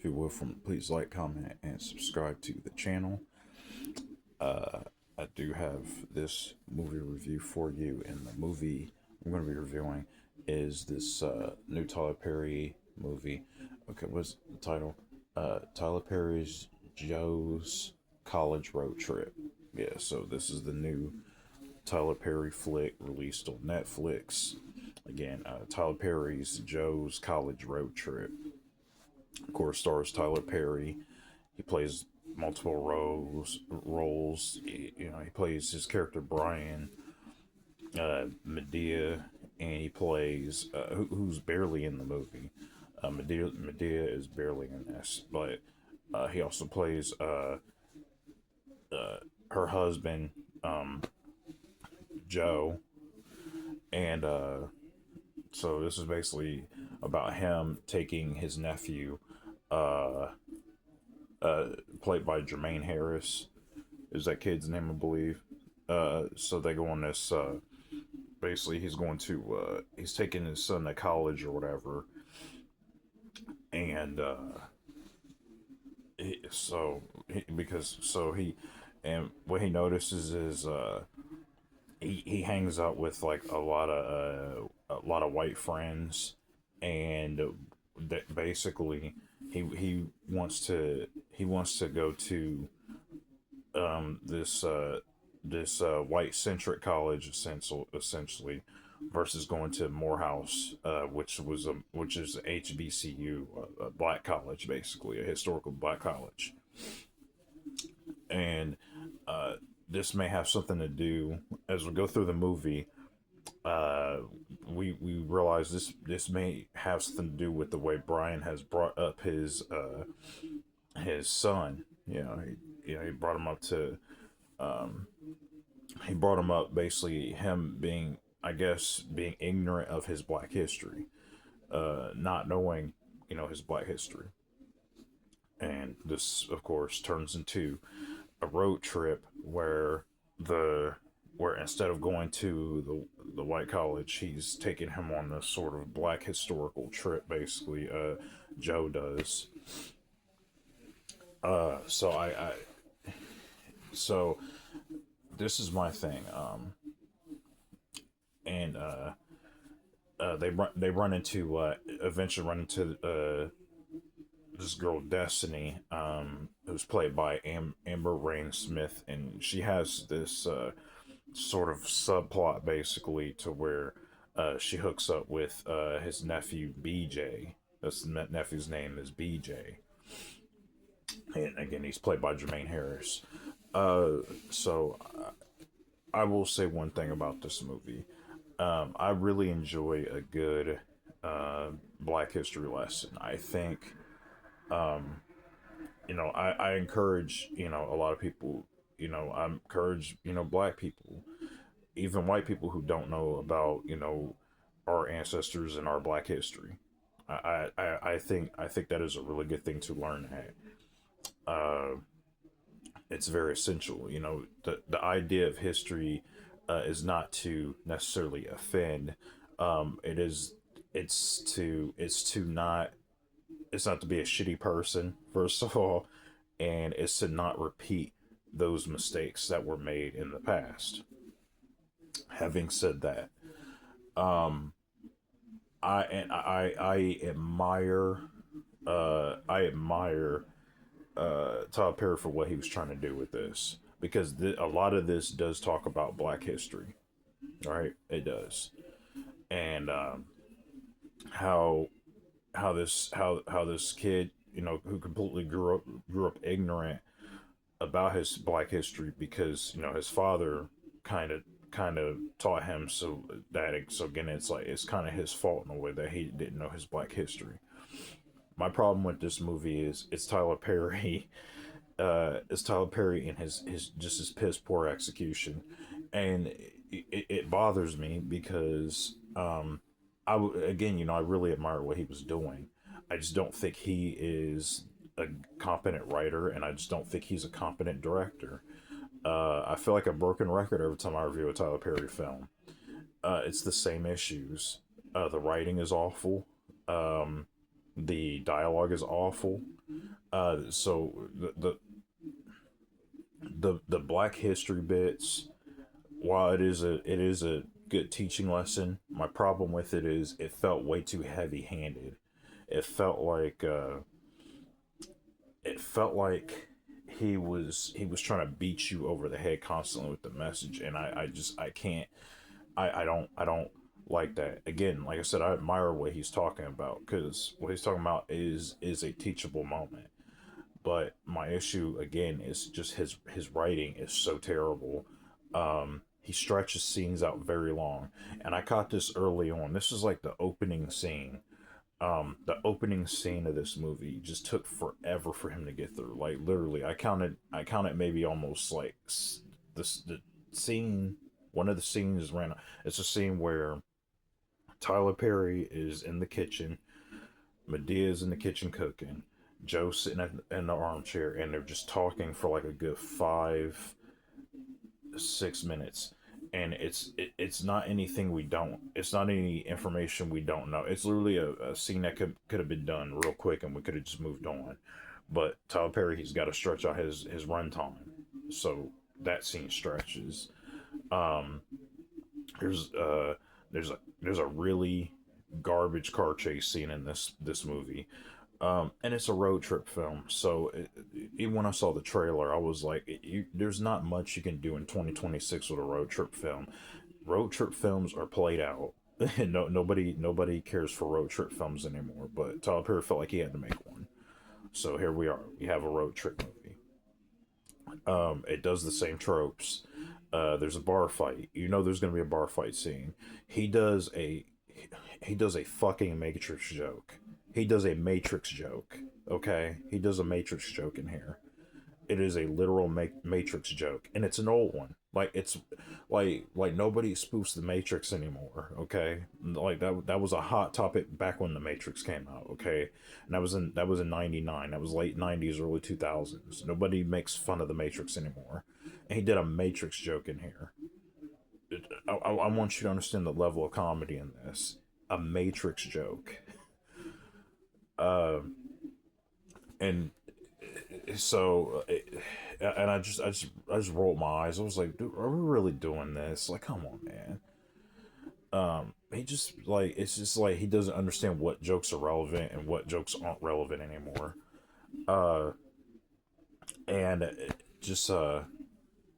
If you will, please like, comment, and subscribe to the channel. Uh, I do have this movie review for you, and the movie I'm going to be reviewing is this new Tyler Perry movie. Okay, what's the title? Tyler Perry's Joe's College Road Trip. Yeah, so this is the new Tyler Perry flick released on Netflix. Again, Tyler Perry's Joe's College Road Trip. Of course, stars Tyler Perry. He plays multiple roles. He plays his character Brian, Medea, and he plays who's barely in the movie. Medea is barely in this, but he also plays her husband, Joe, and so this is basically about him taking his nephew, uh, played by Jermaine Harris, is that kid's name, I believe. So they go on this. Basically, he's going to. He's taking his son to college or whatever, and and what he notices is he hangs out with like a lot of white friends, and that basically he wants to go to this white centric college essentially versus going to Morehouse, which is HBCU, a black college, basically a historical black college. And this may have something to do as we go through the movie. Uh, we realize this may have something to do with the way Brian has brought up his son. He brought him up to he brought him up basically him being, I guess, being ignorant of his black history, not knowing his black history. And this of course turns into a road trip where instead of going to the white college, he's taking him on this sort of black historical trip, basically. Joe does. So so this is my thing. And they run into eventually run into this girl Destiny, who's played by Amber Rain Smith, and she has this sort of subplot basically to where she hooks up with his nephew BJ. His nephew's name is BJ, and again he's played by Jermaine Harris. So I will say one thing about this movie. I really enjoy a good Black History lesson. I think, I encourage, a lot of people, I encourage, Black people, even white people who don't know about, our ancestors and our Black history. I think that is a really good thing to learn at. Uh, it's very essential. The idea of history is not to necessarily offend. It is it's not to be a shitty person first of all, and it's to not repeat those mistakes that were made in the past. Having said that, um, I admire I admire Tyler Perry for what he was trying to do with this, because a lot of this does talk about Black history, right? It does, and how how this kid, who completely grew up ignorant about his Black history, because his father kind of taught him, so again it's like it's kind of his fault in a way that he didn't know his Black history. My problem with this movie is it's Tyler Perry. It's Tyler Perry and his piss poor execution, and it bothers me because again, I really admire what he was doing. I just don't think he is a competent writer, and I just don't think he's a competent director. I feel like a broken record every time I review a Tyler Perry film. It's the same issues. The writing is awful. The dialogue is awful. So the Black History bits, while it is a good teaching lesson, my problem with it is it felt way too heavy handed. It felt like it felt like he was trying to beat you over the head constantly with the message, and I just I can't I don't like that. Again, like I said, I admire what he's talking about, because what he's talking about is a teachable moment. But my issue again is just his writing is so terrible. He stretches scenes out very long, and I caught this early on. This is like the opening scene. The opening scene of this movie just took forever for him to get through. Like literally, I counted maybe almost like the scene. One of the scenes ran. It's a scene where Tyler Perry is in the kitchen, Medea's in the kitchen cooking, Joe's sitting in the armchair, and they're just talking for like a good 5, 6 minutes. And it's not anything we don't. It's not any information we don't know. It's literally a scene that could have been done real quick, and we could have just moved on. But Tyler Perry, he's got to stretch out his runtime, so that scene stretches. Um, there's there's a really garbage car chase scene in this movie. And it's a road trip film. So even when I saw the trailer, I was like, there's not much you can do in 2026 with a road trip film. Road trip films are played out. No, nobody cares for road trip films anymore. But Tyler Perry felt like he had to make one. So here we are. We have a road trip movie. It does the same tropes. There's a bar fight. You know there's gonna be a bar fight scene. He does a he does a fucking Matrix joke. He does a Matrix joke. Okay, he does a Matrix joke in here. It is a literal Matrix joke, and it's an old one. Like it's like nobody spoofs the Matrix anymore. Okay, like that was a hot topic back when the Matrix came out. Okay, and that was in '99. That was late '90s, early 2000s. Nobody makes fun of the Matrix anymore, and he did a Matrix joke in here. I want you to understand the level of comedy in this. A Matrix joke. Uh, and so and I just rolled my eyes. I was like, dude, are we really doing this? Like, come on, man. He just like it's just like he doesn't understand what jokes are relevant and what jokes aren't relevant anymore. Uh, and just what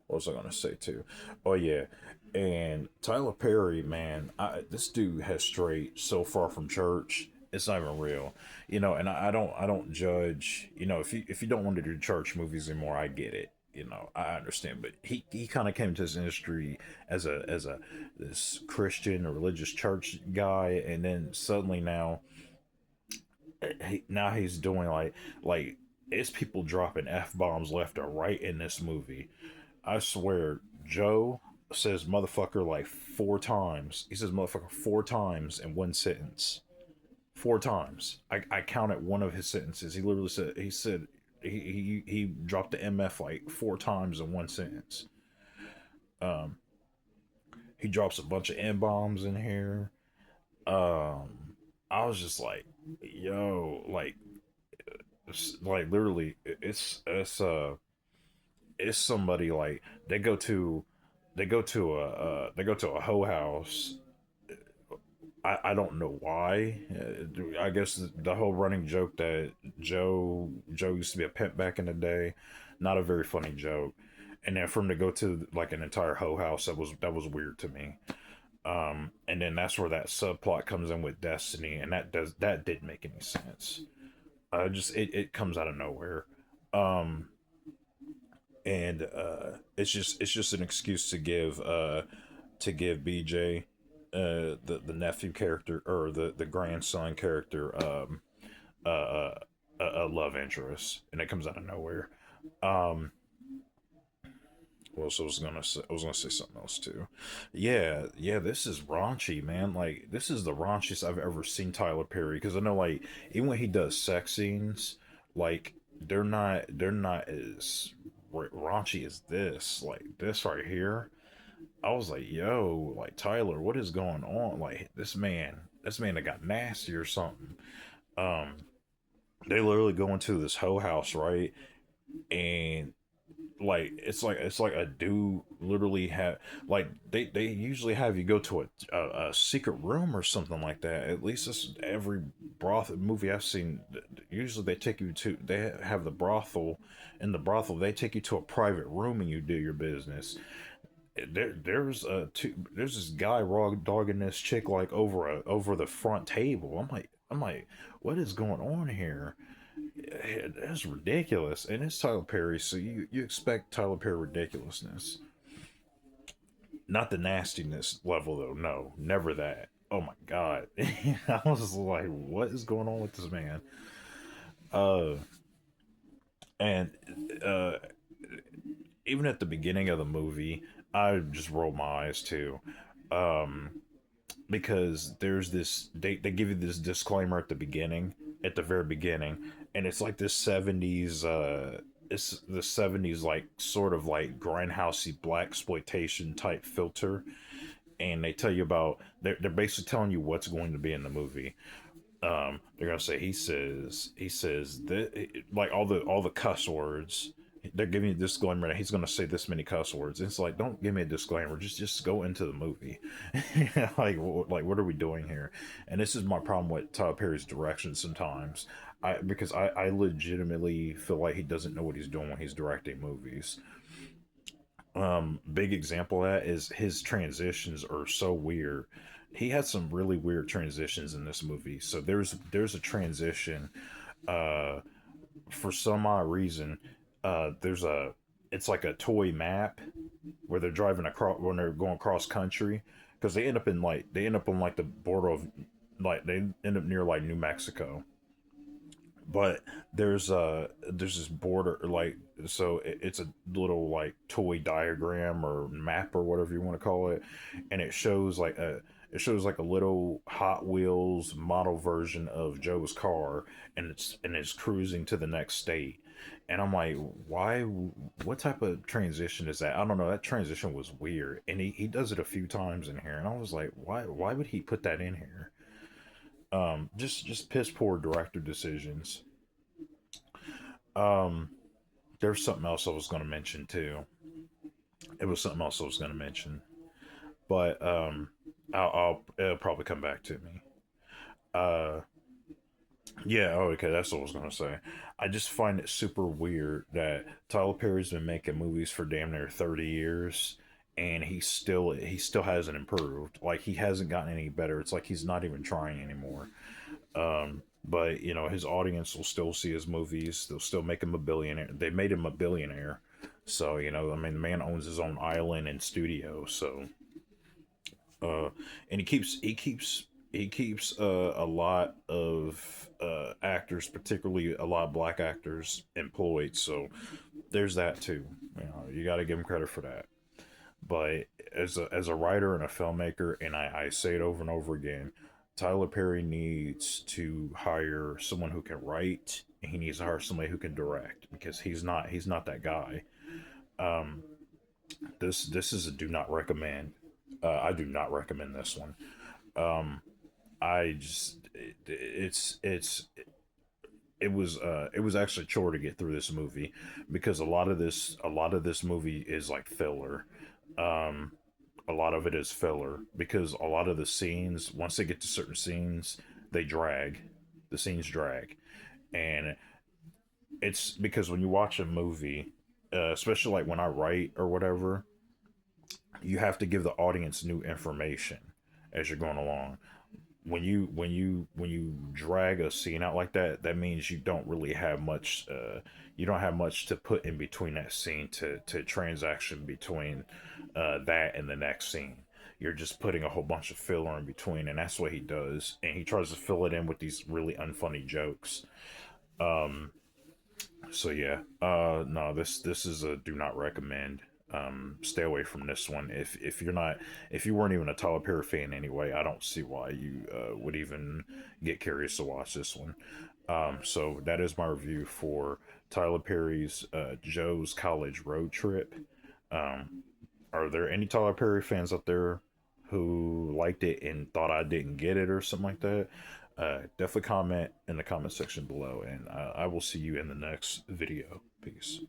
was I gonna say too? Oh yeah, and Tyler Perry, man, this dude has strayed so far from church. It's not even real, And I don't judge. If you don't want to do church movies anymore, I get it. I understand. But he kind of came to this industry as a this Christian or religious church guy, and then suddenly now he's doing like it's people dropping f bombs left or right in this movie. I swear, Joe says motherfucker like 4 times. He says motherfucker 4 times in one sentence. 4 times. I counted one of his sentences. He said he dropped the MF like 4 times in one sentence. Um, he drops a bunch of N bombs in here. I was just like, yo, like literally, it's somebody like they go to a hoe house. I don't know why. I guess the whole running joke that Joe used to be a pimp back in the day, not a very funny joke. And then for him to go to like an entire hoe house, that was weird to me. And then that's where that subplot comes in with Destiny, and that didn't make any sense. Just it comes out of nowhere. Um, and it's just an excuse to give BJ the nephew character or the grandson character uh, uh a love interest, and it comes out of nowhere. Um, well, so I was gonna say something else too. Yeah, this is raunchy, man. Like this is the raunchiest I've ever seen Tyler Perry. Because I know, like, even when he does sex scenes, like they're not as raunchy as this. Like this right here, I was like, yo, like Tyler, what is going on? Like this man that got nasty or something. Um, They literally go into this hoe house, right? And like it's like a dude literally have like they usually have you go to a secret room or something like that. At least this every brothel movie I've seen. Usually they take you to they have the brothel. In the brothel they take you to a private room and you do your business. There's this guy raw dogging this chick like over the front table. I'm like, what is going on here? That's ridiculous. And it's Tyler Perry, so you expect Tyler Perry ridiculousness. Not the nastiness level though. No, never that. Oh my god. I was like, what is going on with this man? Uh and uh even at the beginning of the movie, I just rolled my eyes too. Um because there's this they give you this disclaimer at the beginning, at the very beginning, and it's like this 70s it's the 70s like sort of like grindhousey black exploitation type filter, and they tell you about they're basically telling you what's going to be in the movie. They're gonna say he says that like all the cuss words. They're giving you a disclaimer that he's gonna say this many cuss words. It's like, don't give me a disclaimer. Just go into the movie. Like what are we doing here? And this is my problem with Tyler Perry's direction sometimes. I legitimately feel like he doesn't know what he's doing when he's directing movies. Big example of that is his transitions are so weird. He had some really weird transitions in this movie. So there's a transition uh for some odd reason. There's a it's like a toy map where they're driving across when they're going cross country, because they end up on like the border of like they end up near like New Mexico. But there's this border like so it's a little like toy diagram or map or whatever you want to call it, and it shows like a little Hot Wheels model version of Joe's car, and it's cruising to the next state. And I'm like, why? What type of transition is that? I don't know. That transition was weird, and he does it a few times in here, and I was like, why would he put that in here? Just piss poor director decisions. Um, there's something else I was going to mention too. It was something else I was going to mention, but I'll it'll probably come back to me. Uh, yeah. Oh, okay. That's what I was going to say. I just find it super weird that Tyler Perry's been making movies for damn near 30 years, and he still hasn't improved. Like he hasn't gotten any better. It's like he's not even trying anymore. But you know, his audience will still see his movies. They'll still make him a billionaire. They made him a billionaire. So, you know, I mean, the man owns his own island and studio. So, and he keeps a lot of actors, particularly a lot of black actors, employed. So, there's that too. You know, you got to give him credit for that. But as a writer and a filmmaker, and I say it over and over again, Tyler Perry needs to hire someone who can write, and he needs to hire somebody who can direct, because he's not that guy. Um, this is a do not recommend. I do not recommend this one. Um, I just it was actually a chore to get through this movie, because a lot of this movie is like filler. Um, a lot of it is filler because a lot of the scenes, once they get to certain scenes, they drag. The scenes drag, and it's because when you watch a movie, especially like when I write or whatever, you have to give the audience new information as you're going along. When you drag a scene out like that, that means you don't really have much. You don't have much to put in between that scene to transaction between that and the next scene. You're just putting a whole bunch of filler in between, and that's what he does. And he tries to fill it in with these really unfunny jokes. Um, so yeah, no, this is a do not recommend. Stay away from this one. If you're not, if you weren't even a Tyler Perry fan anyway, I don't see why you would even get curious to watch this one. So that is my review for Tyler Perry's Joe's College Road Trip. Um, are there any Tyler Perry fans out there who liked it and thought I didn't get it or something like that? Definitely comment in the comment section below, and I will see you in the next video. Peace.